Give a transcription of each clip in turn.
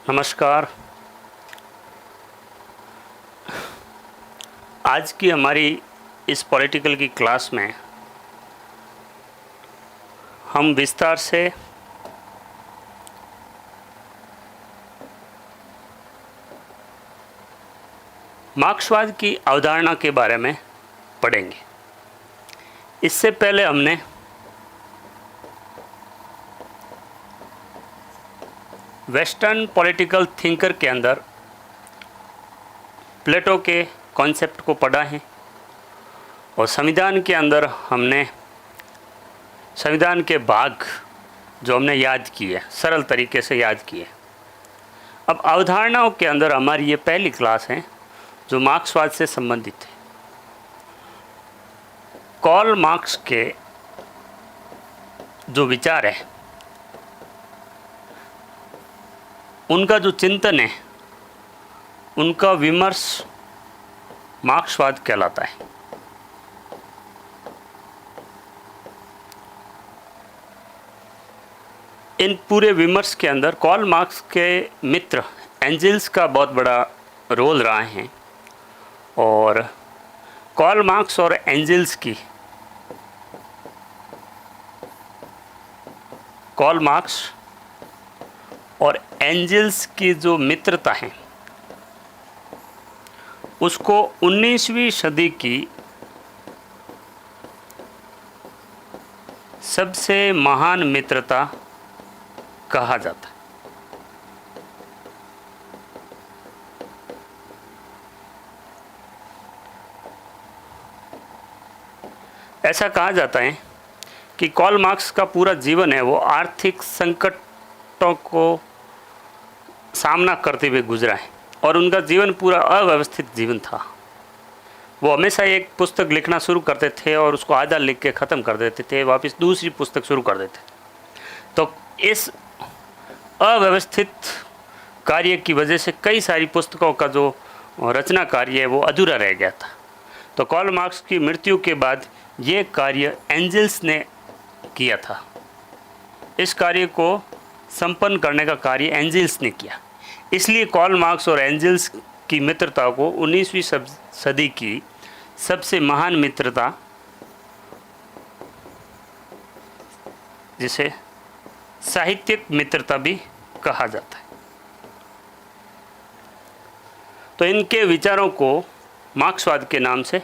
नमस्कार। आज की हमारी इस पॉलिटिकल की क्लास में हम विस्तार से मार्क्सवाद की अवधारणा के बारे में पढ़ेंगे। इससे पहले हमने वेस्टर्न पॉलिटिकल थिंकर के अंदर प्लेटो के कॉन्सेप्ट को पढ़ा है और संविधान के अंदर हमने संविधान के भाग जो हमने याद किए, सरल तरीके से याद किए। अब अवधारणाओं के अंदर हमारी ये पहली क्लास है जो मार्क्सवाद से संबंधित है। कार्ल मार्क्स के जो विचार है, उनका जो चिंतन है, उनका विमर्श मार्क्सवाद कहलाता है। इन पूरे विमर्श के अंदर कार्ल मार्क्स के मित्र एंजल्स का बहुत बड़ा रोल रहा है और कार्ल मार्क्स और एंजल्स की कार्ल मार्क्स और एंजल्स की जो मित्रता है उसको 19वीं सदी की सबसे महान मित्रता कहा जाता है। ऐसा कहा जाता है कि कार्ल मार्क्स का पूरा जीवन है वो आर्थिक संकटों को सामना करते हुए गुजरा है और उनका जीवन पूरा अव्यवस्थित जीवन था। वो हमेशा एक पुस्तक लिखना शुरू करते थे और उसको आधा लिख के ख़त्म कर देते थे, वापस दूसरी पुस्तक शुरू कर देते। तो इस अव्यवस्थित कार्य की वजह से कई सारी पुस्तकों का जो रचना कार्य है वो अधूरा रह गया था। तो कार्ल मार्क्स की मृत्यु के बाद ये कार्य एंजल्स ने किया था। इस कार्य को संपन्न करने का कार्य एंजल्स ने किया। इसलिए कार्ल मार्क्स और एंजल्स की मित्रता को 19वीं सदी की सबसे महान मित्रता, जिसे साहित्यिक मित्रता भी कहा जाता है। तो इनके विचारों को मार्क्सवाद के नाम से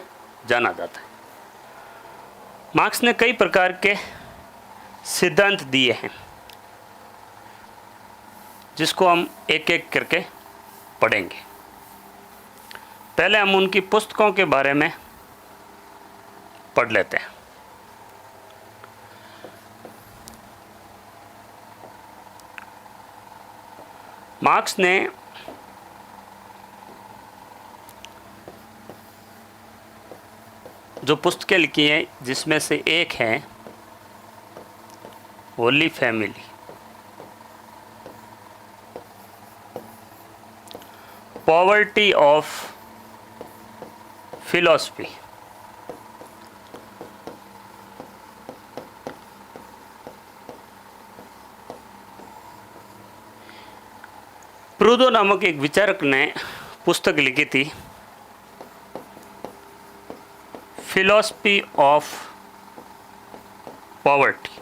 जाना जाता है। मार्क्स ने कई प्रकार के सिद्धांत दिए हैं जिसको हम एक एक करके पढ़ेंगे। पहले हम उनकी पुस्तकों के बारे में पढ़ लेते हैं। मार्क्स ने जो पुस्तकें लिखी हैं जिसमें से एक है holy family, poverty of philosophy, Proudhon नामक एक विचारक ने पुस्तक लिखी थी फिलॉसफी ऑफ पॉवर्टी।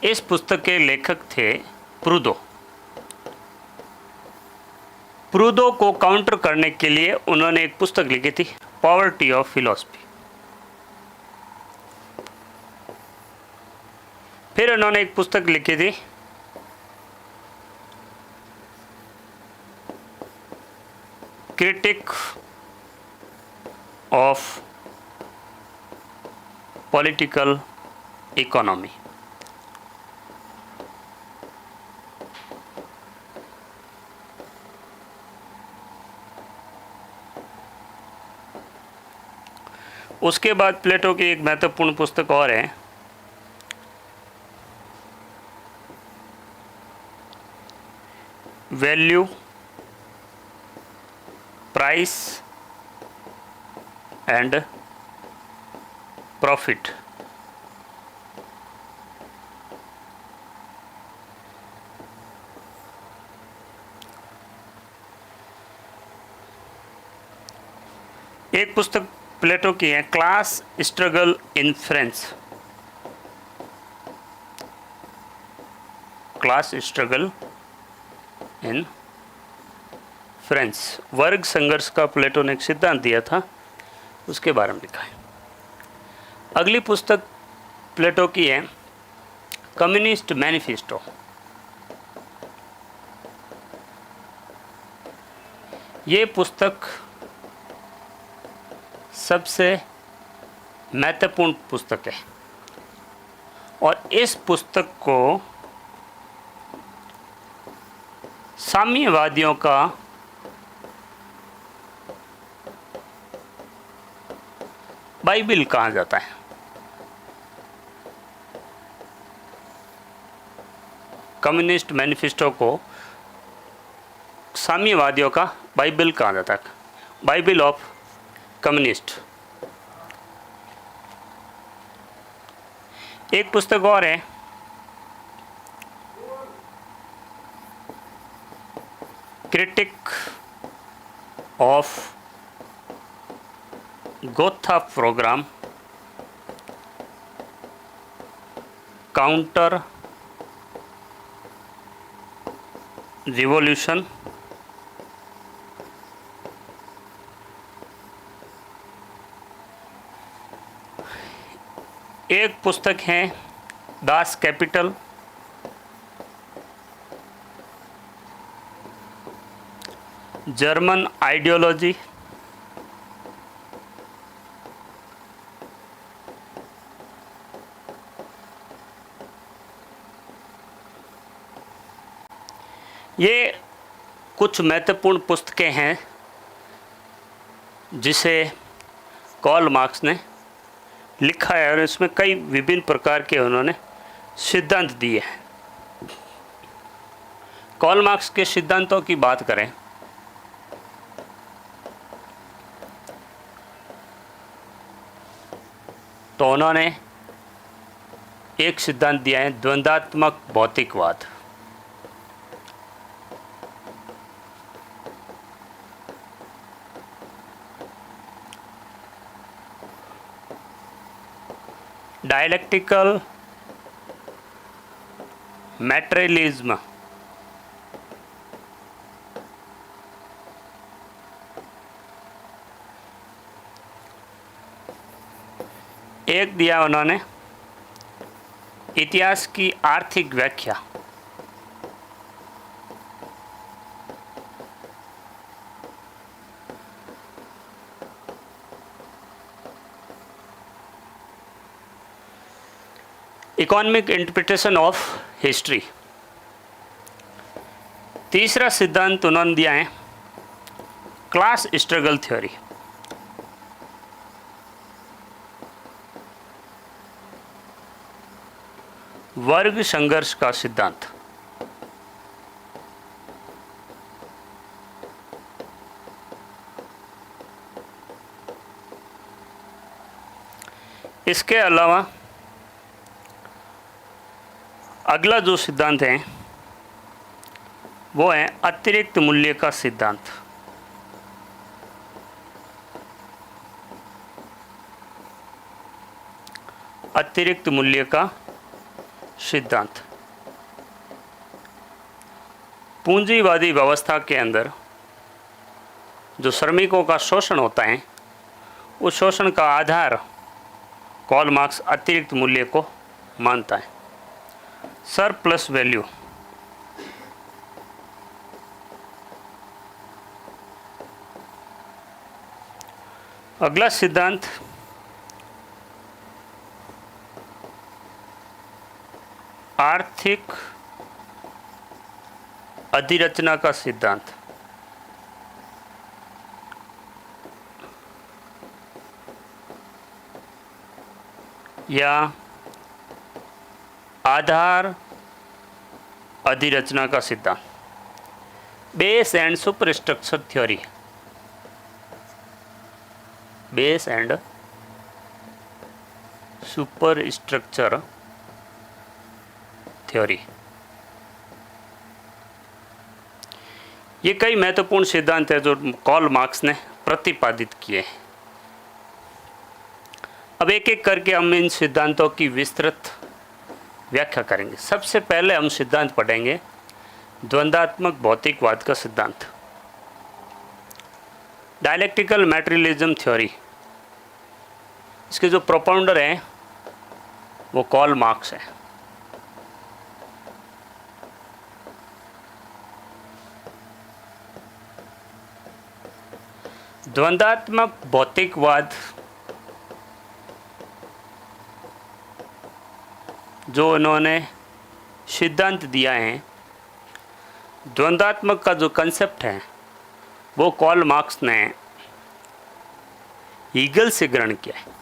इस पुस्तक के लेखक थे प्रूदो। प्रूदो को काउंटर करने के लिए उन्होंने एक पुस्तक लिखी थी पॉवर्टी ऑफ फिलॉसफी। फिर उन्होंने एक पुस्तक लिखी थी क्रिटिक ऑफ पॉलिटिकल इकोनॉमी। उसके बाद प्लेटो की एक महत्वपूर्ण पुस्तक और है वैल्यू, प्राइस एंड प्रॉफिट। एक पुस्तक प्लेटो की है, class struggle in French. Class struggle in French, वर्ग संघर्ष का प्लेटो ने एक सिद्धांत दिया था, उसके बारे में लिखा है। अगली पुस्तक प्लेटो की है, कम्युनिस्ट मैनिफेस्टो। ये पुस्तक सबसे महत्वपूर्ण पुस्तक है और इस पुस्तक को साम्यवादियों का बाइबिल कहा जाता है। कम्युनिस्ट मैनिफेस्टो को साम्यवादियों का बाइबिल कहा जाता है, बाइबिल ऑफ कम्युनिस्ट। एक पुस्तक और है, critique of Gotha programme, counter revolution. एक पुस्तक है दास कैपिटल, जर्मन आइडियोलॉजी। ये कुछ महत्वपूर्ण पुस्तकें हैं जिसे कार्ल मार्क्स ने लिखा है और इसमें कई विभिन्न प्रकार के उन्होंने सिद्धांत दिए हैं। कार्ल मार्क्स के सिद्धांतों की बात करें तो उन्होंने एक सिद्धांत दिया है, द्वंद्वात्मक भौतिकवाद। Dialectical materialism. एक दिया उन्होंने इतिहास की आर्थिक व्याख्या। Economic interpretation of history. तीसरा सिद्धांत उन्होंने दिया है क्लास स्ट्रगल थ्योरी। वर्ग संघर्ष का सिद्धांत। इसके अलावा अगला जो सिद्धांत है वो है अतिरिक्त मूल्य का सिद्धांत। अतिरिक्त मूल्य का सिद्धांत। पूंजीवादी व्यवस्था के अंदर जो श्रमिकों का शोषण होता है, उस शोषण का आधार कार्ल मार्क्स अतिरिक्त मूल्य को मानता है, सरप्लस वैल्यू। अगला सिद्धांत आर्थिक अधिरचना का सिद्धांत। या आधार अधिरचना का सिद्धांत, base and super structure theory. Base and super structure theory. ये कई महत्वपूर्ण सिद्धांत हैं जो कार्ल मार्क्स ने प्रतिपादित किए हैं। अब एक एक करके हम इन सिद्धांतों की विस्तृत व्याख्या करेंगे। सबसे पहले हम सिद्धांत पढ़ेंगे द्वंद्वात्मक भौतिकवाद का सिद्धांत, डायलेक्टिकल मैटेरियलिज्म थ्योरी। इसके जो प्रोपाउंडर हैं वो कार्ल मार्क्स है। द्वंद्वात्मक भौतिकवाद जो इन्होंने सिद्धांत दिया है, द्वंद्वात्मक का जो कंसेप्ट है वो कार्ल मार्क्स ने हीगल से ग्रहण किया है।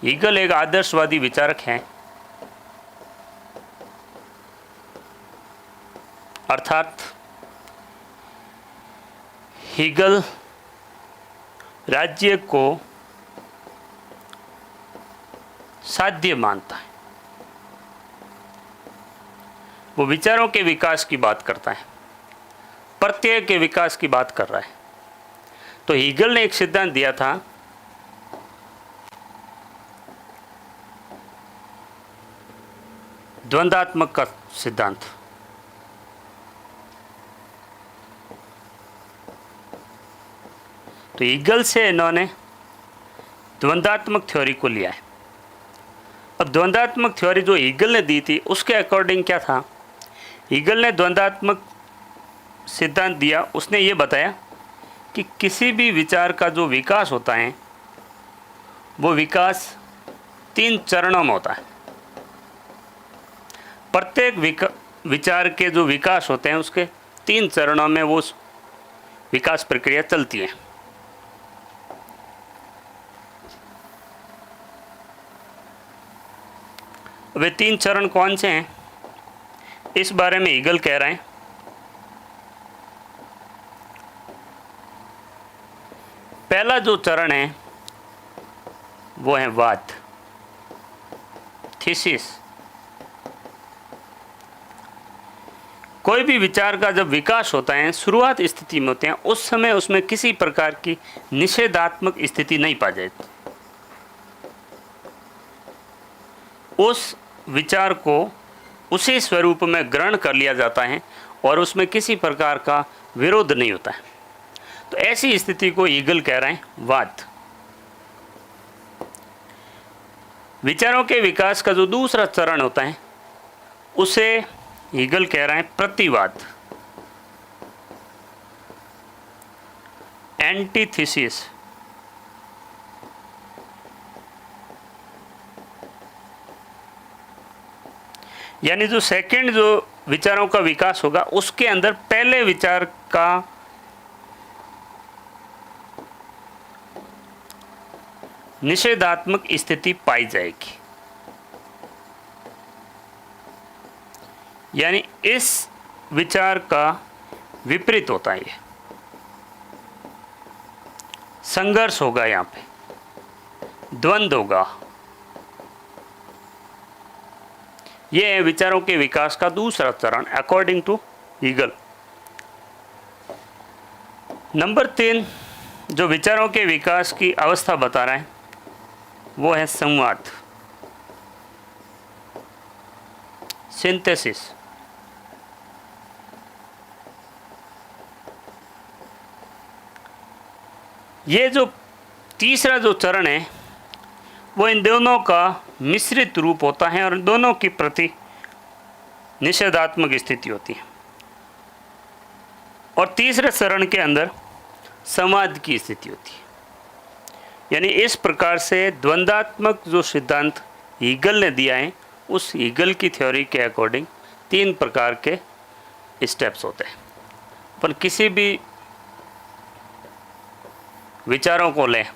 हीगल एक आदर्शवादी विचारक हैं, अर्थात हीगल राज्य को साध्य मानता है। वो विचारों के विकास की बात करता है, प्रत्यय के विकास की बात कर रहा है। तो हीगल ने एक सिद्धांत दिया था, द्वंद्वात्मक का सिद्धांत। तो हीगल से इन्होंने द्वंद्वात्मक थ्योरी को लिया है। अब द्वंद्वात्मक थ्योरी जो हीगल ने दी थी उसके अकॉर्डिंग क्या था, हीगल ने द्वंद्वात्मक सिद्धांत दिया। उसने ये बताया कि किसी भी विचार का जो विकास होता है वो विकास 3 चरणों में होता है। प्रत्येक विचार के जो विकास होते हैं उसके 3 चरणों में वो विकास प्रक्रिया चलती है। वे 3 चरण कौन से हैं, इस बारे में हीगल कह रहे हैं। पहला जो चरण है वो है वाद, थीसिस। कोई भी विचार का जब विकास होता है, शुरुआत स्थिति में होते हैं, उस समय उसमें किसी प्रकार की निषेधात्मक स्थिति नहीं पा जाती। उस विचार को उसी स्वरूप में ग्रहण कर लिया जाता है और उसमें किसी प्रकार का विरोध नहीं होता है। तो ऐसी स्थिति को हीगल कह रहे हैं वाद। विचारों के विकास का जो दूसरा चरण होता है उसे हीगल कह रहे हैं प्रतिवाद, एंटीथीसिस। यानी जो सेकंड जो विचारों का विकास होगा उसके अंदर पहले विचार का निषेधात्मक स्थिति पाई जाएगी। यानी इस विचार का विपरीत होता है, ये संघर्ष होगा, यहाँ पे द्वंद्व होगा। यह है विचारों के विकास का दूसरा चरण अकॉर्डिंग टू हीगल। नंबर 3 जो विचारों के विकास की अवस्था बता रहा है वो है संवाद, सिंथेसिस। ये जो तीसरा जो चरण है वो इन दोनों का मिश्रित रूप होता है और दोनों की प्रति निषेधात्मक स्थिति होती है। और तीसरे चरण के अंदर संवाद की स्थिति होती है। यानी इस प्रकार से द्वंद्वात्मक जो सिद्धांत हीगल ने दिया है उस हीगल की थ्योरी के अकॉर्डिंग 3 प्रकार के स्टेप्स होते हैं। पर किसी भी विचारों को लें,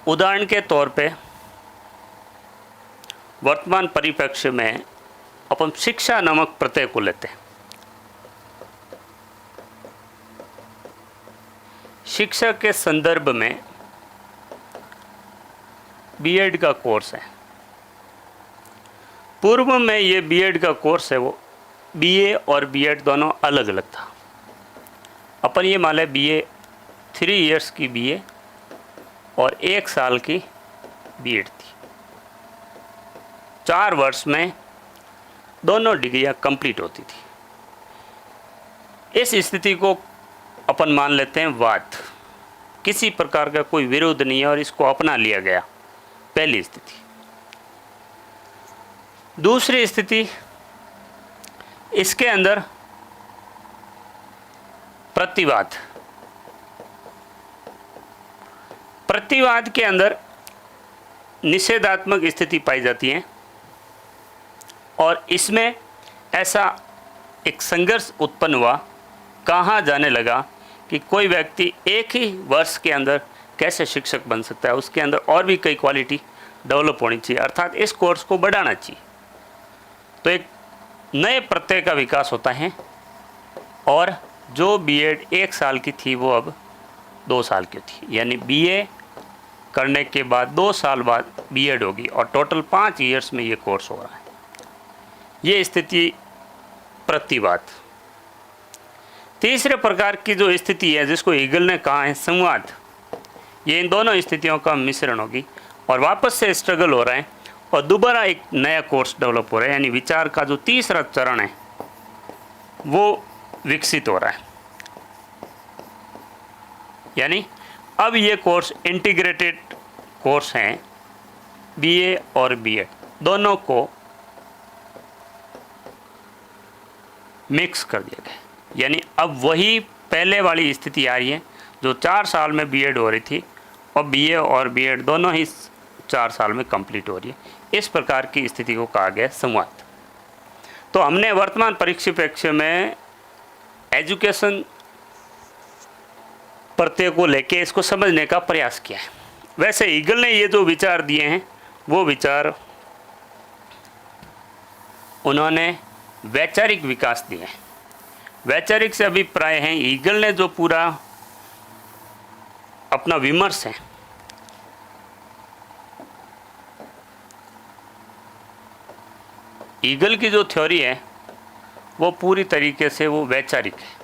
उदाहरण के तौर पे वर्तमान परिप्रेक्ष्य में अपन शिक्षा नामक प्रत्यय को लेते हैं। शिक्षा के संदर्भ में बीएड का कोर्स है। पूर्व में ये बीएड का कोर्स है वो बीए और बीएड दोनों अलग अलग था। अपन ये मान लें बीए 3 इयर्स की बीए और 1 साल की बीएड थी। 4 वर्ष में दोनों डिग्रियां कंप्लीट होती थी। इस स्थिति को अपन मान लेते हैं वाद, किसी प्रकार का कोई विरोध नहीं है और इसको अपना लिया गया, पहली स्थिति। दूसरी स्थिति, इसके अंदर प्रतिवाद। प्रतिवाद के अंदर निषेधात्मक स्थिति पाई जाती है और इसमें ऐसा एक संघर्ष उत्पन्न हुआ, कहा जाने लगा कि कोई व्यक्ति एक ही वर्ष के अंदर कैसे शिक्षक बन सकता है, उसके अंदर और भी कई क्वालिटी डेवलप होनी चाहिए, अर्थात इस कोर्स को बढ़ाना चाहिए। तो एक नए प्रत्यय का विकास होता है और जो बीएड 1 साल की थी वो अब 2 साल की थी, यानी बीए करने के बाद 2 साल बाद बीएड होगी और टोटल 5 इयर्स में ये कोर्स हो रहा है। ये स्थिति प्रतिवाद। तीसरे प्रकार की जो स्थिति है जिसको ईगल ने कहा है संवाद, ये इन दोनों स्थितियों का मिश्रण होगी और वापस से स्ट्रगल हो रहा है और दोबारा एक नया कोर्स डेवलप हो रहा है, यानी विचार का जो तीसरा चरण है वो विकसित हो रहा है। यानी अब ये कोर्स इंटीग्रेटेड कोर्स हैं, बीए और बीएड दोनों को मिक्स कर दिया गया। यानी अब वही पहले वाली स्थिति आ रही है जो 4 साल में बीएड हो रही थी और बीए और बीएड दोनों ही 4 साल में कंप्लीट हो रही है। इस प्रकार की स्थिति को कहा गया संवाद। तो हमने वर्तमान परिप्रेक्ष्य में एजुकेशन प्रत्यय को लेके इसको समझने का प्रयास किया है। वैसे ईगल ने ये जो विचार दिए हैं वो विचार उन्होंने वैचारिक विकास दिए हैं। वैचारिक से अभिप्राय है, ईगल ने जो पूरा अपना विमर्श है ईगल की जो थ्योरी है वो पूरी तरीके से वो वैचारिक है।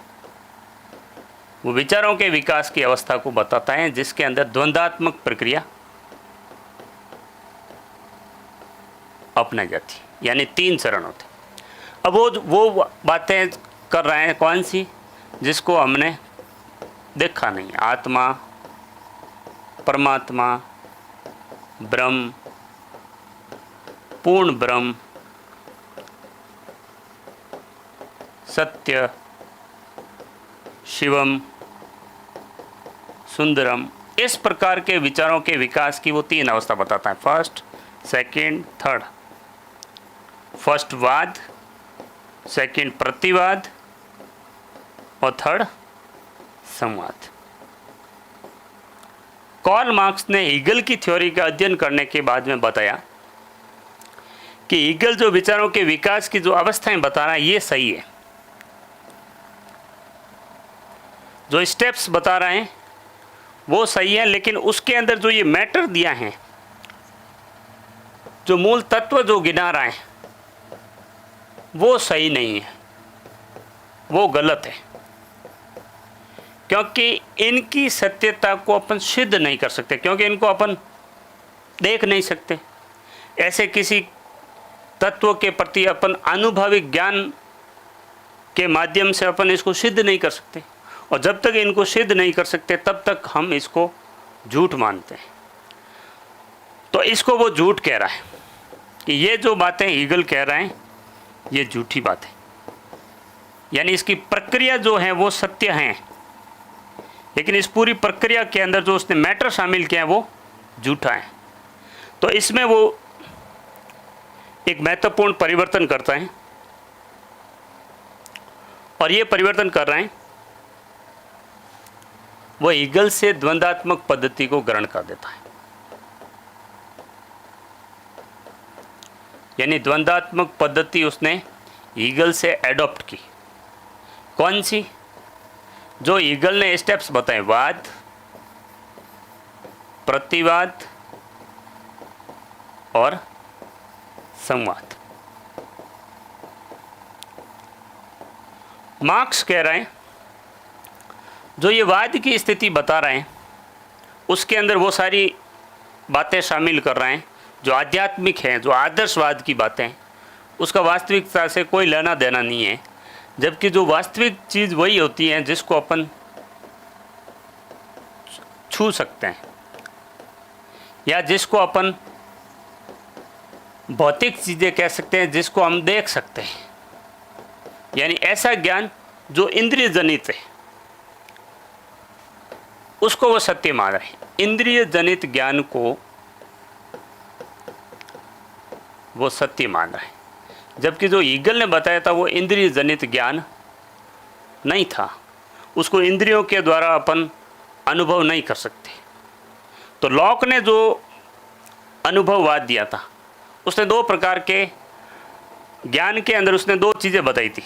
वो विचारों के विकास की अवस्था को बताता है जिसके अंदर द्वंद्वात्मक प्रक्रिया अपनाई जाती, यानी 3 चरण होते। अब वो बातें कर रहे हैं कौन सी, जिसको हमने देखा नहीं, आत्मा, परमात्मा, ब्रह्म, पूर्ण ब्रह्म, सत्य, शिवम, सुंदरम। इस प्रकार के विचारों के विकास की वो 3 अवस्था बताता है, फर्स्ट, सेकंड, थर्ड। फर्स्ट वाद, सेकंड प्रतिवाद और थर्ड संवाद। कार्ल मार्क्स ने ईगल की थ्योरी का अध्ययन करने के बाद में बताया कि ईगल जो विचारों के विकास की जो अवस्थाएं बता रहा है ये सही है, जो स्टेप्स बता रहे हैं वो सही है, लेकिन उसके अंदर जो ये मैटर दिया है, जो मूल तत्व जो गिना रहा है वो सही नहीं है, वो गलत है, क्योंकि इनकी सत्यता को अपन सिद्ध नहीं कर सकते, क्योंकि इनको अपन देख नहीं सकते। ऐसे किसी तत्व के प्रति अपन अनुभविक ज्ञान के माध्यम से अपन इसको सिद्ध नहीं कर सकते, और जब तक इनको सिद्ध नहीं कर सकते तब तक हम इसको झूठ मानते हैं। तो इसको वो झूठ कह रहा है कि ये जो बातें ईगल कह रहे हैं ये झूठी बात है, यानी इसकी प्रक्रिया जो है वो सत्य है, लेकिन इस पूरी प्रक्रिया के अंदर जो उसने मैटर शामिल किया है वो झूठा है। तो इसमें वो एक महत्वपूर्ण परिवर्तन करता है, और ये परिवर्तन कर रहे हैं वो ईगल से द्वंद्वात्मक पद्धति को ग्रहण कर देता है। यानी द्वंद्वात्मक पद्धति उसने ईगल से एडॉप्ट की। कौन सी? जो ईगल ने स्टेप्स बताए, वाद, प्रतिवाद और संवाद। मार्क्स कह रहे हैं जो ये वाद की स्थिति बता रहे हैं उसके अंदर वो सारी बातें शामिल कर रहे हैं जो आध्यात्मिक हैं, जो आदर्शवाद की बातें हैं, उसका वास्तविकता से कोई लेना देना नहीं है। जबकि जो वास्तविक चीज़ वही होती है जिसको अपन छू सकते हैं या जिसको अपन भौतिक चीज़ें कह सकते हैं, जिसको हम देख सकते हैं। यानी ऐसा ज्ञान जो इंद्रिय जनित है उसको वो सत्य मान रहे हैं। इंद्रिय जनित ज्ञान को वो सत्य मान रहे हैं, जबकि जो ईगल ने बताया था वो इंद्रिय जनित ज्ञान नहीं था, उसको इंद्रियों के द्वारा अपन अनुभव नहीं कर सकते। तो लॉक ने जो अनुभववाद दिया था उसने दो प्रकार के ज्ञान के अंदर उसने दो चीज़ें बताई थी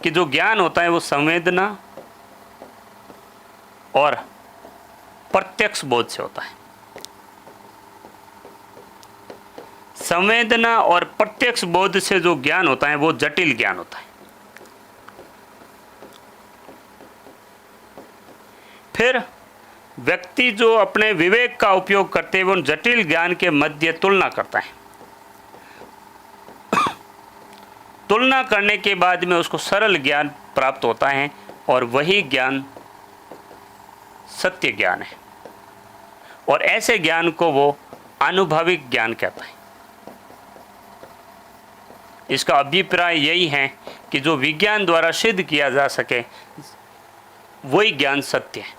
कि जो ज्ञान होता है वो संवेदना और प्रत्यक्ष बोध से होता है। संवेदना और प्रत्यक्ष बोध से जो ज्ञान होता है वो जटिल ज्ञान होता है। फिर व्यक्ति जो अपने विवेक का उपयोग करते हुए उन जटिल ज्ञान के मध्य तुलना करता है। तुलना करने के बाद में उसको सरल ज्ञान प्राप्त होता है और वही ज्ञान सत्य ज्ञान है। और ऐसे ज्ञान को वो आनुभविक ज्ञान कहता है। इसका अभिप्राय यही है कि जो विज्ञान द्वारा सिद्ध किया जा सके वही ज्ञान सत्य है।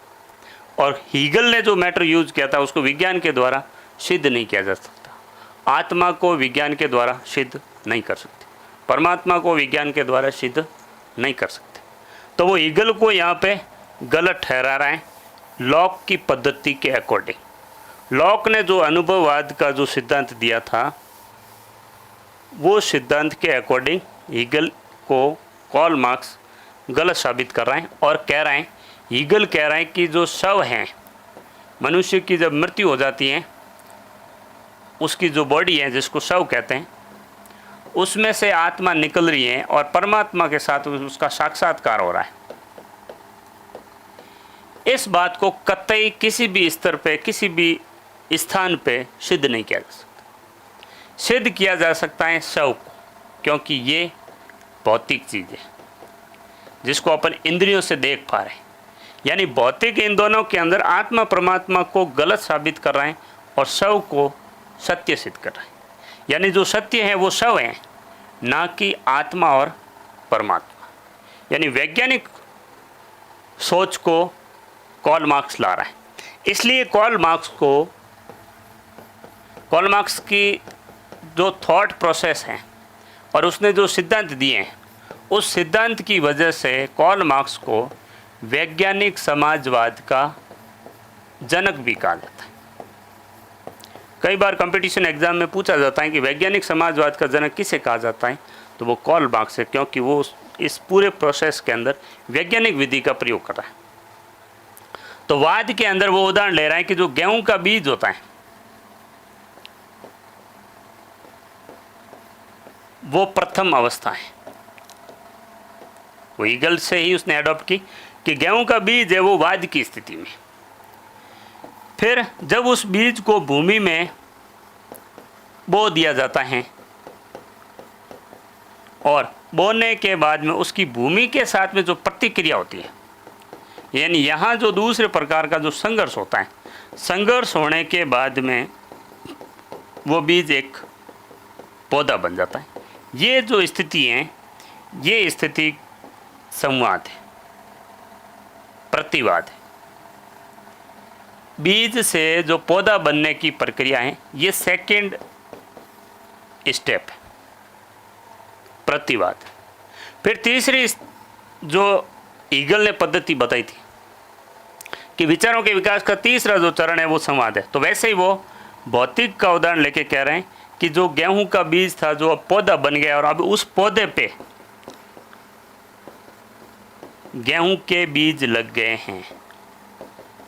और हीगल ने जो मैटर यूज किया था उसको विज्ञान के द्वारा सिद्ध नहीं किया जा सकता। आत्मा को विज्ञान के द्वारा सिद्ध नहीं कर सकते, परमात्मा को विज्ञान के द्वारा सिद्ध नहीं कर सकते। तो वो हीगल को यहाँ पे गलत ठहरा रहा है लॉक की पद्धति के अकॉर्डिंग। लॉक ने जो अनुभववाद का जो सिद्धांत दिया था वो सिद्धांत के अकॉर्डिंग हीगल को कार्ल मार्क्स गलत साबित कर रहे हैं और कह रहे हैं, हीगल कह रहे हैं कि जो शव हैं, मनुष्य की जब मृत्यु हो जाती है उसकी जो बॉडी है जिसको शव कहते हैं उसमें से आत्मा निकल रही है और परमात्मा के साथ उसका साक्षात्कार हो रहा है। इस बात को कतई किसी भी स्तर पे, किसी भी स्थान पे सिद्ध नहीं किया जा सकता। सिद्ध किया जा सकता है शव को, क्योंकि ये भौतिक चीज़ है जिसको अपन इंद्रियों से देख पा रहे हैं। यानी भौतिक इन दोनों के अंदर आत्मा परमात्मा को गलत साबित कर रहे हैं और शव को सत्य सिद्ध कर रहे हैं। यानी जो सत्य है वो शव है, ना कि आत्मा और परमात्मा। यानी वैज्ञानिक सोच को कार्ल मार्क्स ला रहा है। इसलिए कार्ल मार्क्स की जो थॉट प्रोसेस है और उसने जो सिद्धांत दिए हैं उस सिद्धांत की वजह से कार्ल मार्क्स को वैज्ञानिक समाजवाद का जनक भी कहा जाता है। कई बार कंपटीशन एग्जाम में पूछा जाता है कि वैज्ञानिक समाजवाद का जनक किसे कहा जाता है, तो वो कार्ल मार्क्स है, क्योंकि वो इस पूरे प्रोसेस के अंदर वैज्ञानिक विधि का प्रयोग कर रहा है। तो वाद के अंदर वो उदाहरण ले रहा है कि जो गेहूं का बीज होता है वो प्रथम अवस्था है। वो ईगल से ही उसने अडॉप्ट की कि गेहूं का बीज है वो वाद की स्थिति में। फिर जब उस बीज को भूमि में बो दिया जाता है और बोने के बाद में उसकी भूमि के साथ में जो प्रतिक्रिया होती है, यानी यहाँ जो दूसरे प्रकार का जो संघर्ष होता है, संघर्ष होने के बाद में वो बीज एक पौधा बन जाता है। ये जो स्थिति है ये स्थिति संवाद है, प्रतिवाद है। बीज से जो पौधा बनने की प्रक्रिया है ये सेकंड स्टेप है, प्रतिवाद। फिर तीसरी जो ईगल ने पद्धति बताई थी कि विचारों के विकास का तीसरा जो चरण है वो संवाद है। तो वैसे ही वो भौतिक का उदाहरण लेके कह रहे हैं कि जो गेहूं का बीज था जो अब पौधा बन गया और अब उस पौधे पे गेहूं के बीज लग गए हैं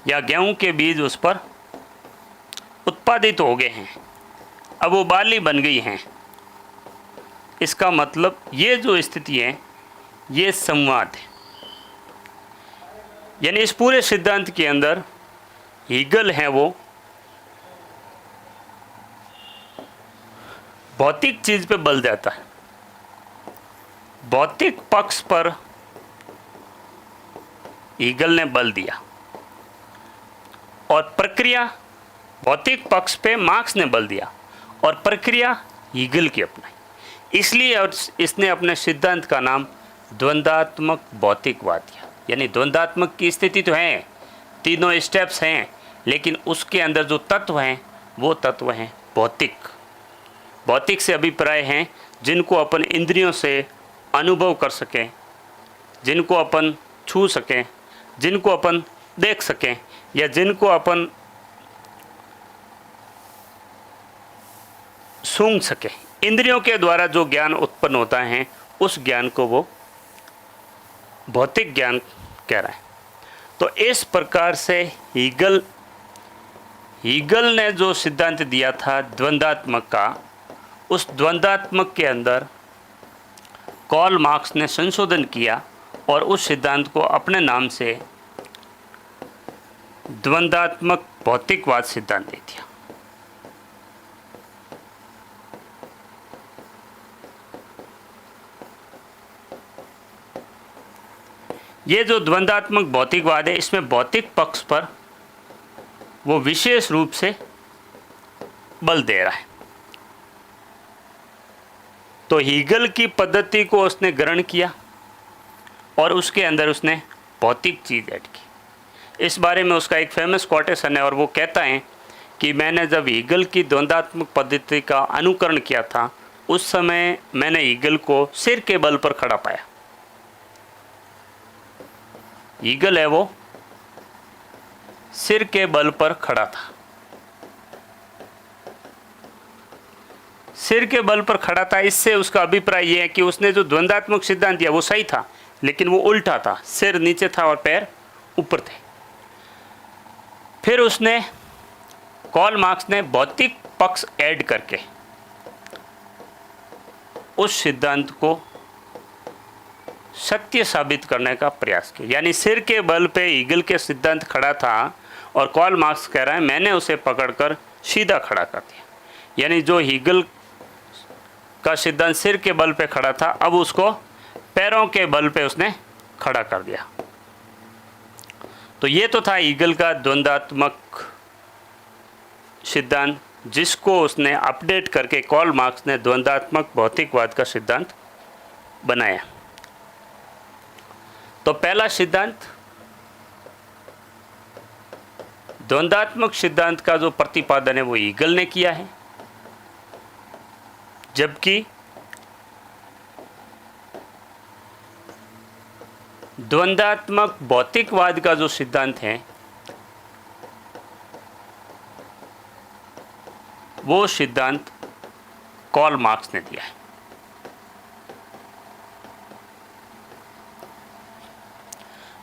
या गेहूं के बीज उस पर उत्पादित हो गए हैं, अब वो बाली बन गई हैं। इसका मतलब ये जो स्थिति है ये संवाद है। यानी इस पूरे सिद्धांत के अंदर हीगल है वो भौतिक चीज पे बल देता है, भौतिक पक्ष पर हीगल ने बल दिया और प्रक्रिया भौतिक पक्ष पे मार्क्स ने बल दिया और प्रक्रिया हीगल की अपनाई। इसलिए इसने अपने सिद्धांत का नाम द्वंद्वात्मक भौतिकवाद दिया। यानी द्वंद्वात्मक की स्थिति तो है, तीनों स्टेप्स हैं, लेकिन उसके अंदर जो तत्व हैं वो तत्व हैं भौतिक। भौतिक से अभिप्राय हैं जिनको अपन इंद्रियों से अनुभव कर सकें, जिनको अपन छू सकें, जिनको अपन देख सकें, या जिनको अपन सूंघ सकें। इंद्रियों के द्वारा जो ज्ञान उत्पन्न होता है उस ज्ञान को वो भौतिक ज्ञान कह रहा है। तो इस प्रकार से हीगल ने जो सिद्धांत दिया था द्वंद्वात्मक का, उस द्वंद्वात्मक के अंदर कार्ल मार्क्स ने संशोधन किया और उस सिद्धांत को अपने नाम से द्वंद्वात्मक भौतिकवाद सिद्धांत दे दिया। ये जो द्वंद्वात्मक भौतिकवाद है, इसमें भौतिक पक्ष पर वो विशेष रूप से बल दे रहा है। तो हीगल की पद्धति को उसने ग्रहण किया और उसके अंदर उसने भौतिक चीज़ ऐड की। इस बारे में उसका एक फेमस कोटेशन है और वो कहता है कि मैंने जब हीगल की द्वंद्वात्मक पद्धति का अनुकरण किया था, उस समय मैंने हीगल को सिर के बल पर खड़ा पाया। हीगल है वो सिर के बल पर खड़ा था, सिर के बल पर खड़ा था। इससे उसका अभिप्राय यह है कि उसने जो द्वंद्वात्मक सिद्धांत दिया वो सही था, लेकिन वो उल्टा था, सिर नीचे था और पैर ऊपर थे। फिर उसने कार्ल मार्क्स ने भौतिक पक्ष ऐड करके उस सिद्धांत को सत्य साबित करने का प्रयास किया। यानी सिर के बल पे हीगल के सिद्धांत खड़ा था और कार्ल मार्क्स कह रहा है मैंने उसे पकड़कर सीधा खड़ा कर दिया। यानी जो हीगल का सिद्धांत सिर के बल पे खड़ा था, अब उसको पैरों के बल पे उसने खड़ा कर दिया। तो ये तो था हीगल का द्वंद्वात्मक सिद्धांत, जिसको उसने अपडेट करके कार्ल मार्क्स ने द्वंद्वात्मक भौतिकवाद का सिद्धांत बनाया। तो पहला सिद्धांत, द्वंद्वात्मक सिद्धांत का जो प्रतिपादन है वो हीगल ने किया है, जबकि द्वंद्वात्मक भौतिकवाद का जो सिद्धांत है वो सिद्धांत कार्ल मार्क्स ने दिया है।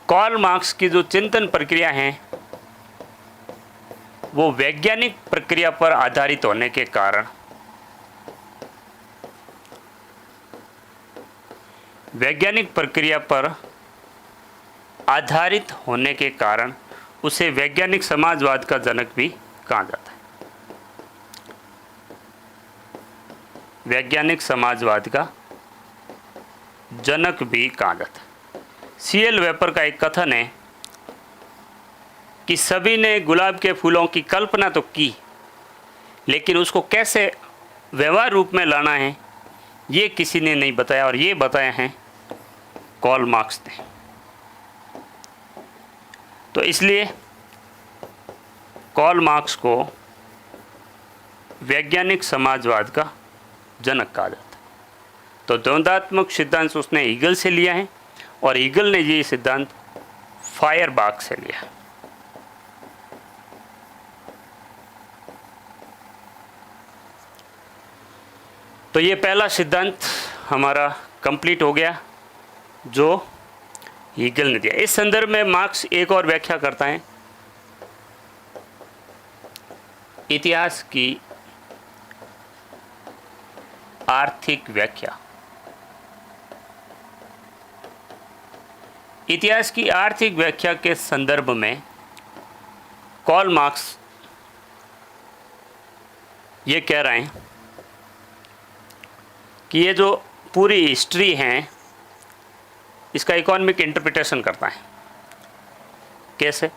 कार्ल मार्क्स की जो चिंतन प्रक्रिया है वो वैज्ञानिक प्रक्रिया पर आधारित होने के कारण, वैज्ञानिक प्रक्रिया पर आधारित होने के कारण उसे वैज्ञानिक समाजवाद का जनक भी कहा जाता है। वैज्ञानिक समाजवाद का जनक भी कहा जाता है। सीएल वेपर का एक कथन है कि सभी ने गुलाब के फूलों की कल्पना तो की, लेकिन उसको कैसे व्यवहार रूप में लाना है ये किसी ने नहीं बताया, और ये बताया है कार्ल मार्क्स ने। तो इसलिए कार्ल मार्क्स को वैज्ञानिक समाजवाद का जनक कहा जाता है। तो द्वंद्वात्मक सिद्धांत उसने हीगल से लिया है और हीगल ने ये सिद्धांत फायरबाख से लिया है। तो ये पहला सिद्धांत हमारा कंप्लीट हो गया जो हीगल ने दिया। इस संदर्भ में मार्क्स एक और व्याख्या करता है, इतिहास की आर्थिक व्याख्या। इतिहास की आर्थिक व्याख्या के संदर्भ में कार्ल मार्क्स ये कह रहे हैं कि ये जो पूरी हिस्ट्री है इसका इकोनॉमिक इंटरप्रिटेशन करता है। कैसे?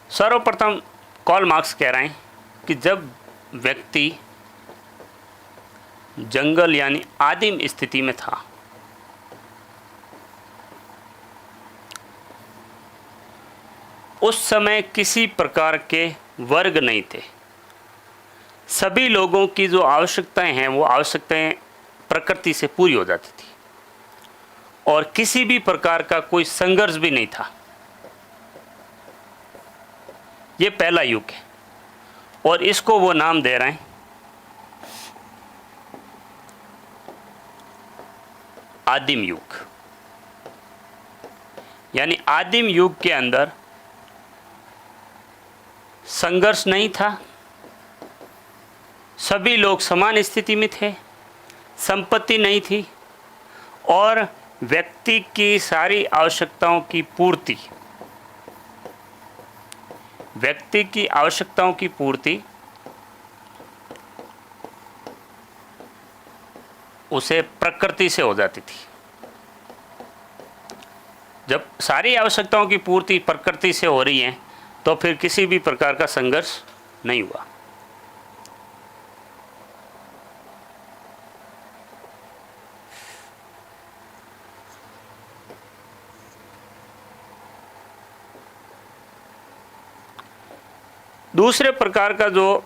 सर्वप्रथम कार्ल मार्क्स कह रहे हैं कि जब व्यक्ति जंगल यानी आदिम स्थिति में था, उस समय किसी प्रकार के वर्ग नहीं थे। सभी लोगों की जो आवश्यकताएं हैं वो आवश्यकताएं प्रकृति से पूरी हो जाती थी और किसी भी प्रकार का कोई संघर्ष भी नहीं था। ये पहला युग है और इसको वो नाम दे रहे हैं आदिम युग। यानी आदिम युग के अंदर संघर्ष नहीं था, सभी लोग समान स्थिति में थे, संपत्ति नहीं थी और व्यक्ति की सारी आवश्यकताओं की पूर्ति, व्यक्ति की आवश्यकताओं की पूर्ति उसे प्रकृति से हो जाती थी। जब सारी आवश्यकताओं की पूर्ति प्रकृति से हो रही है तो फिर किसी भी प्रकार का संघर्ष नहीं हुआ। दूसरे प्रकार का जो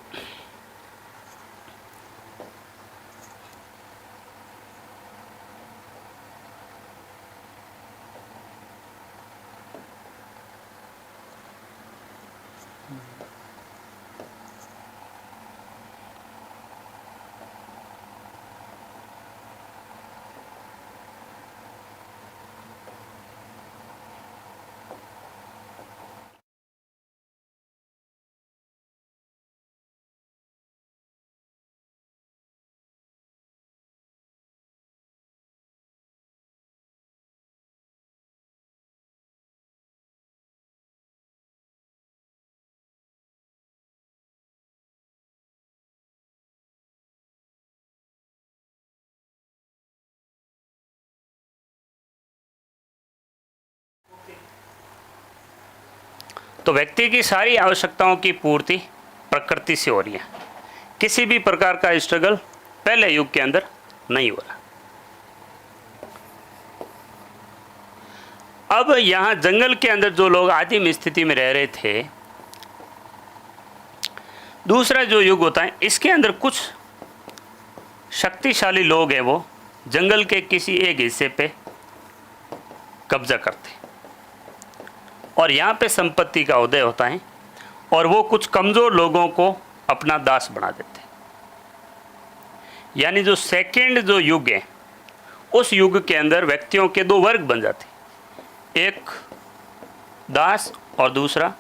तो व्यक्ति की सारी आवश्यकताओं की पूर्ति प्रकृति से हो रही है, किसी भी प्रकार का स्ट्रगल पहले युग के अंदर नहीं हो रहा। अब यहाँ जंगल के अंदर जो लोग आदिम स्थिति में रह रहे थे, दूसरा जो युग होता है इसके अंदर कुछ शक्तिशाली लोग हैं, वो जंगल के किसी एक हिस्से पे कब्जा करते और यहाँ पे संपत्ति का उदय होता है और वो कुछ कमज़ोर लोगों को अपना दास बना देते हैं। यानी जो सेकंड जो युग है उस युग के अंदर व्यक्तियों के दो वर्ग बन जाते हैं, एक दास और दूसरा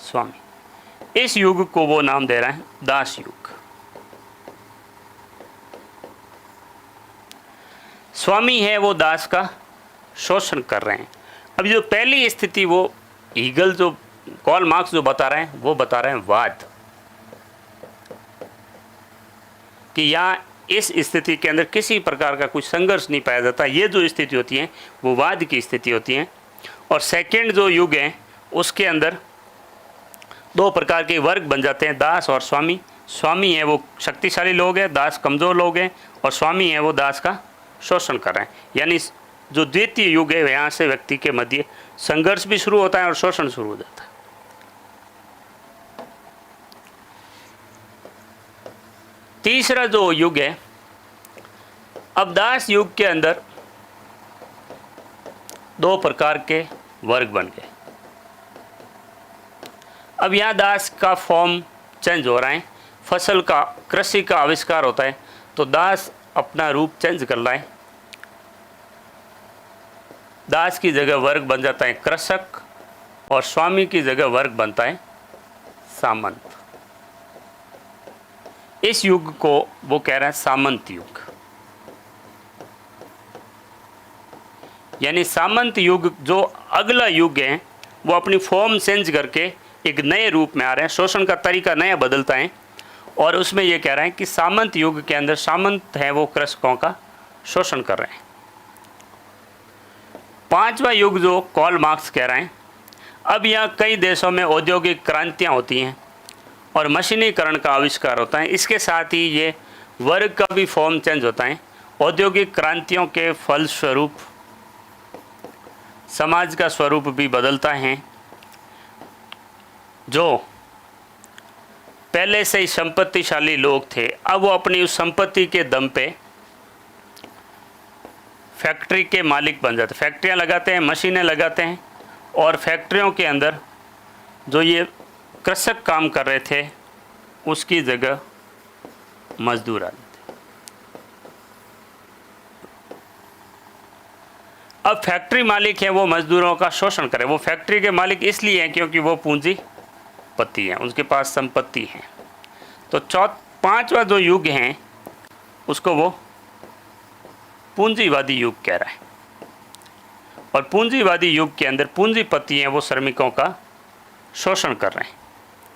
स्वामी। इस युग को वो नाम दे रहा है दास युग। स्वामी है वो दास का शोषण कर रहे हैं। अब जो पहली स्थिति वो ईगल जो कार्ल मार्क्स जो बता रहे हैं वो बता रहे हैं वाद, कि यहाँ इस स्थिति के अंदर किसी प्रकार का कोई संघर्ष नहीं पाया जाता। ये जो स्थिति होती है वो वाद की स्थिति होती है। और सेकंड जो युग है उसके अंदर दो प्रकार के वर्ग बन जाते हैं, दास और स्वामी। स्वामी है वो शक्तिशाली लोग हैं, दास कमज़ोर लोग हैं, और स्वामी है वो दास का शोषण कर रहे हैं। यानी जो द्वितीय युग है यहाँ से व्यक्ति के मध्य संघर्ष भी शुरू होता है और शोषण शुरू हो जाता है। तीसरा जो युग है, अब दास युग के अंदर दो प्रकार के वर्ग बन गए। अब यहाँ दास का फॉर्म चेंज हो रहा है, फसल का कृषि का आविष्कार होता है तो दास अपना रूप चेंज कर रहा है। दास की जगह वर्ग बन जाता है कृषक और स्वामी की जगह वर्ग बनता है सामंत। इस युग को वो कह रहे हैं सामंत युग। यानी सामंत युग जो अगला युग है वो अपनी फॉर्म चेंज करके एक नए रूप में आ रहे हैं, शोषण का तरीका नया बदलता है। और उसमें ये कह रहे हैं कि सामंत युग के अंदर सामंत हैं वो कृषकों का शोषण कर रहे हैं। पांचवा युग जो कार्ल मार्क्स कह रहे हैं, अब यहाँ कई देशों में औद्योगिक क्रांतियाँ होती हैं और मशीनीकरण का आविष्कार होता है। इसके साथ ही ये वर्ग का भी फॉर्म चेंज होता है। औद्योगिक क्रांतियों के फलस्वरूप समाज का स्वरूप भी बदलता है। जो पहले से ही संपत्तिशाली लोग थे, अब वो अपनी उस संपत्ति के दम पे फैक्ट्री के मालिक बन जाते, फैक्ट्रियाँ लगाते हैं, मशीनें लगाते हैं और फैक्ट्रियों के अंदर जो ये कृषक काम कर रहे थे उसकी जगह मजदूर आ जाते। अब फैक्ट्री मालिक है वो मजदूरों का शोषण करे। वो फैक्ट्री के मालिक इसलिए हैं क्योंकि वो पूंजीपति हैं, उसके पास संपत्ति है। तो पांचवा जो युग है उसको वो पूंजीवादी युग कह रहा है। और पूंजीवादी युग के अंदर पूंजीपति हैं वो श्रमिकों का शोषण कर रहे हैं।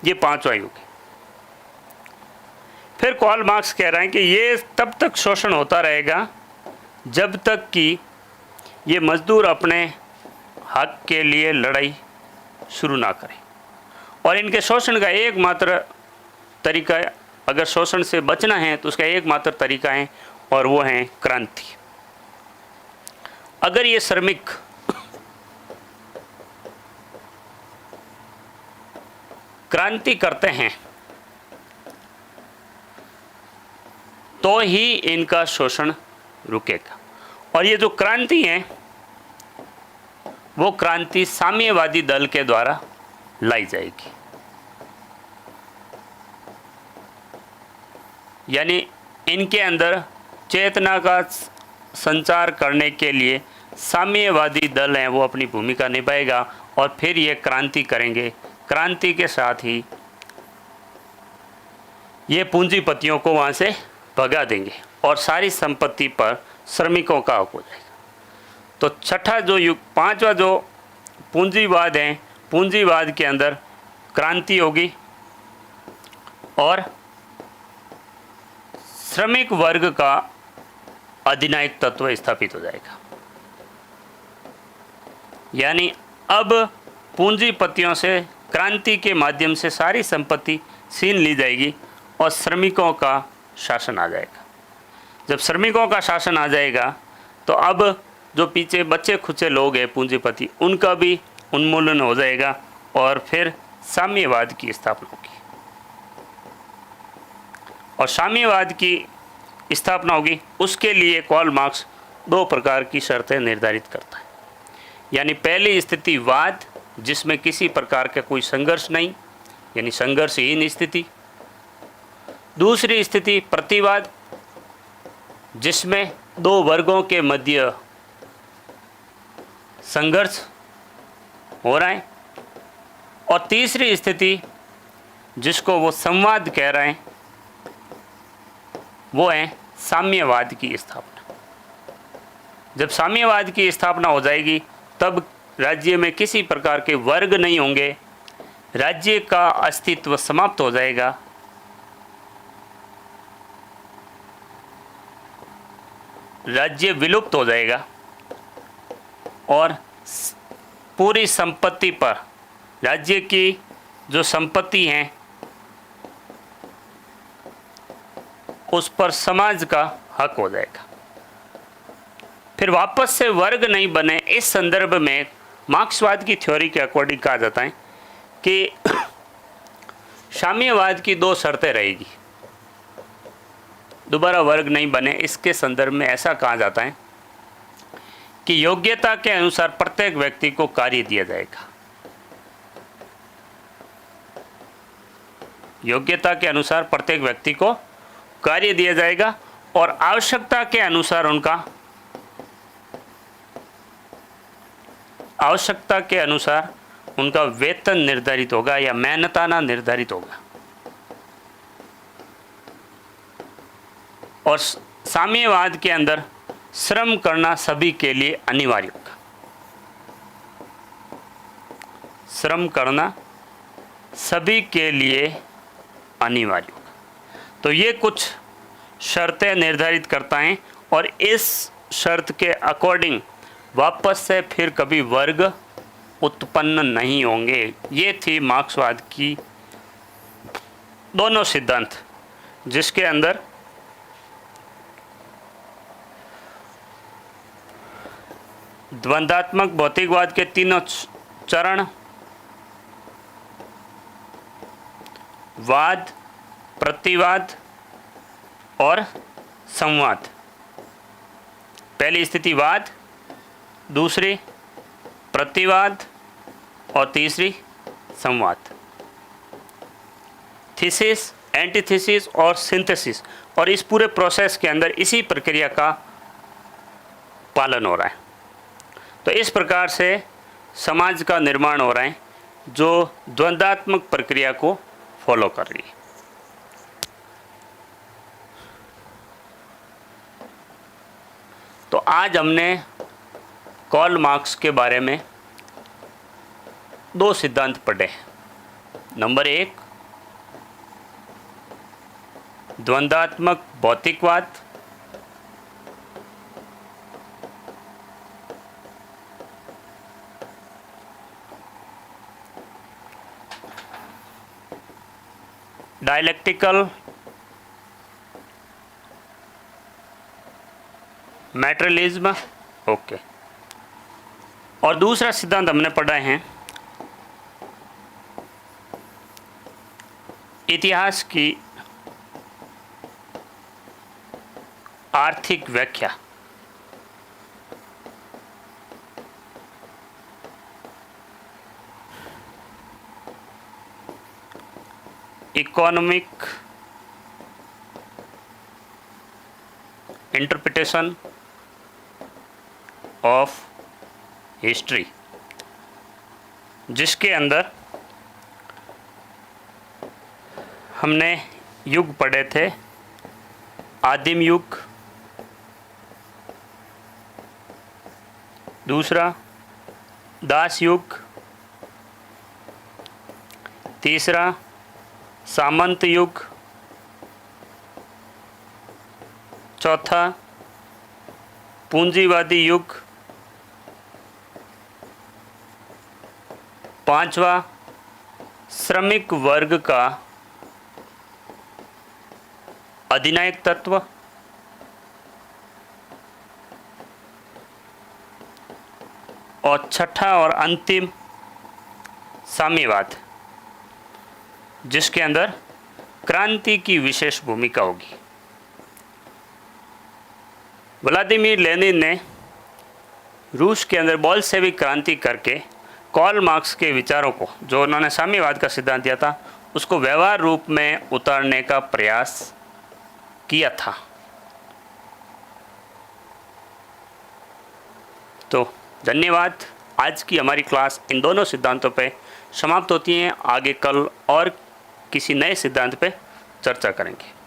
ये पांचवा युग है। फिर कार्ल मार्क्स कह रहे हैं कि ये तब तक शोषण होता रहेगा जब तक कि ये मजदूर अपने हक के लिए लड़ाई शुरू ना करें। और इनके शोषण का एकमात्र तरीका, अगर शोषण से बचना है तो उसका एकमात्र तरीका है और वो है क्रांति। अगर ये श्रमिक क्रांति करते हैं तो ही इनका शोषण रुकेगा। और ये जो क्रांति है वो क्रांति साम्यवादी दल के द्वारा लाई जाएगी। यानी इनके अंदर चेतना का संचार करने के लिए साम्यवादी दल हैं वो अपनी भूमिका निभाएगा और फिर ये क्रांति करेंगे। क्रांति के साथ ही ये पूंजीपतियों को वहाँ से भगा देंगे और सारी संपत्ति पर श्रमिकों का हक हो जाएगा। तो छठा जो युग, पांचवा जो पूंजीवाद है, पूंजीवाद के अंदर क्रांति होगी और श्रमिक वर्ग का अधिनायक तत्व स्थापित हो जाएगा। यानी अब पूंजीपतियों से क्रांति के माध्यम से सारी संपत्ति छीन ली जाएगी और श्रमिकों का शासन आ जाएगा। जब श्रमिकों का शासन आ जाएगा तो अब जो पीछे बच्चे खुचे लोग हैं पूंजीपति, उनका भी उन्मूलन हो जाएगा और फिर साम्यवाद की स्थापना होगी। और साम्यवाद की स्थापना होगी, उसके लिए कार्ल मार्क्स दो प्रकार की शर्तें निर्धारित करता है। यानी पहली स्थिति वाद, जिसमें किसी प्रकार का कोई संघर्ष नहीं, यानी संघर्षहीन स्थिति। दूसरी स्थिति प्रतिवाद, जिसमें दो वर्गों के मध्य संघर्ष हो रहा है। और तीसरी स्थिति जिसको वो संवाद कह रहे हैं वो है साम्यवाद की स्थापना। जब साम्यवाद की स्थापना हो जाएगी तब राज्य में किसी प्रकार के वर्ग नहीं होंगे, राज्य का अस्तित्व समाप्त हो जाएगा। राज्य विलुप्त हो जाएगा और पूरी संपत्ति पर, राज्य की जो संपत्ति है उस पर समाज का हक हो जाएगा। फिर वापस से वर्ग नहीं बने। इस संदर्भ में मार्क्सवाद की थ्योरी के अकॉर्डिंग कहा जाता है कि साम्यवाद की दो शर्तें रहेगी, दोबारा वर्ग नहीं बने। इसके संदर्भ में ऐसा कहा जाता है कि योग्यता के अनुसार प्रत्येक व्यक्ति को कार्य दिया जाएगा। योग्यता के अनुसार प्रत्येक व्यक्ति को कार्य दिया जाएगा और आवश्यकता के अनुसार उनका वेतन निर्धारित होगा या मेहनताना निर्धारित होगा। और साम्यवाद के अंदर श्रम करना सभी के लिए अनिवार्य होगा। श्रम करना सभी के लिए अनिवार्य होगा। तो ये कुछ शर्तें निर्धारित करता है और इस शर्त के अकॉर्डिंग वापस से फिर कभी वर्ग उत्पन्न नहीं होंगे। ये थी मार्क्सवाद की दोनों सिद्धांत, जिसके अंदर द्वंद्वात्मक भौतिकवाद के तीनों चरण, वाद, प्रतिवाद और संवाद। पहली स्थिति वाद, दूसरी प्रतिवाद और तीसरी संवाद। थीसिस, एंटीथीसिस और सिंथेसिस, और इस पूरे प्रोसेस के अंदर इसी प्रक्रिया का पालन हो रहा है। तो इस प्रकार से समाज का निर्माण हो रहा है जो द्वंद्वात्मक प्रक्रिया को फॉलो कर रही है। तो आज हमने कार्ल मार्क्स के बारे में दो सिद्धांत पढ़े। नंबर 1 द्वंद्वात्मक भौतिकवाद, डायलेक्टिकल मैटेरियलिज्म, ओके। और दूसरा सिद्धांत हमने पढ़ा है इतिहास की आर्थिक व्याख्या। इकोनॉमिक इंटरप्रिटेशन ऑफ हिस्ट्री, जिसके अंदर हमने युग पढ़े थे। आदिम युग, दूसरा दास युग, तीसरा सामंत युग, चौथा पूंजीवादी युग, पांचवा श्रमिक वर्ग का अधिनायक तत्व, और छठा और अंतिम साम्यवाद, जिसके अंदर क्रांति की विशेष भूमिका होगी। व्लादिमीर लेनिन ने रूस के अंदर बोल्शेविक क्रांति करके कार्ल मार्क्स के विचारों को, जो उन्होंने साम्यवाद का सिद्धांत दिया था, उसको व्यवहार रूप में उतारने का प्रयास किया था। तो धन्यवाद। आज की हमारी क्लास इन दोनों सिद्धांतों पे समाप्त होती है। आगे कल और किसी नए सिद्धांत पे चर्चा करेंगे।